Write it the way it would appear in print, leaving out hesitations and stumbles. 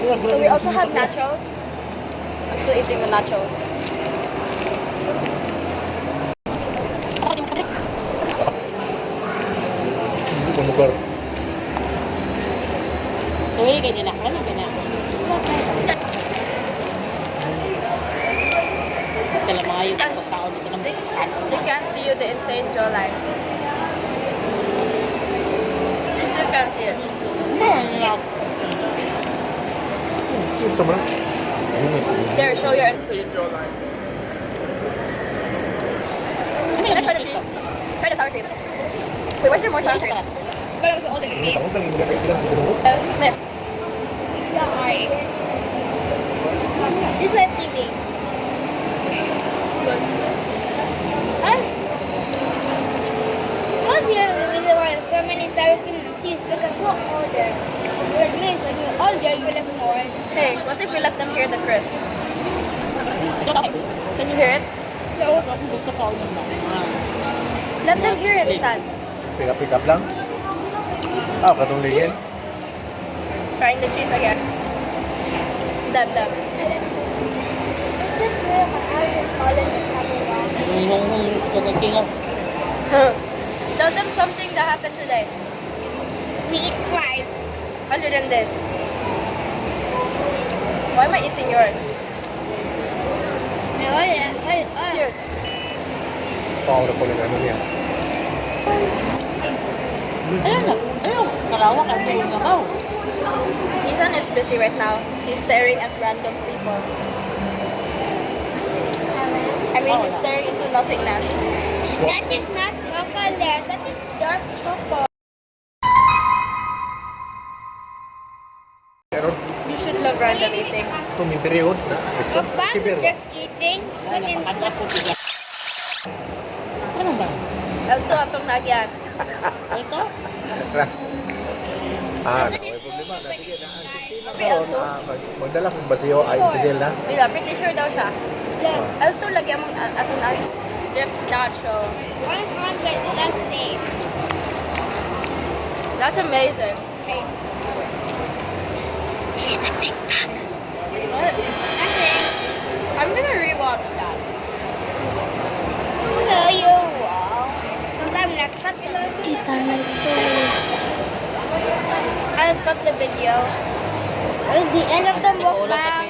So we also have nachos. I'm still eating the nachos. Pumugar. Tuloy kayo din ako. Ano ganyan? Dala mga yung pagkaon dito ng They can't see you, the insane jawline. They still can't see it. Gusto mo na? There, show your insane jawline. Let's try the cheese. Try the sour cream. Wait, where's there more sour cream? But I'm older than me. This is my TV. Good. I'm here the reason why there's so many sour cream and cheese because we'll order. Which means when you order, you have more. Hey, what if we let them hear the crisp? Can you hear it? No. Gusto ko yun lang. Let them hear it, Dad. Pick up lang? Ah, katuligin? Trying the cheese again. Dab. Just where my eyes is falling the camera. Yung Sugar King of Tell them something that happened today. We eat fries. Other than this. Why am I eating yours? Cheers. Paura ko lang ano niya. Ayun, karawa ka yung nakaw. Ethan is busy right now. He's staring at random people. I mean, he's staring into nothingness. That is not chocolate. That is dark chocolate. Pero, You should love random eating. ito may period na. Papa was just eating. But in Ano ba? Alto atong nagyan. Ito? May problema na. Sige na. Karon, magdala kong basiyo ay Giselle na. Wala, pretty sure daw siya. Alto lagi ang atong nagyan. Dip nacho. 100 less days. That's amazing. Here's a big pack. What? I'm gonna rewatch that. Hello, you wow. Sometimes cut I'll cut the video. It's the end of the mukbang.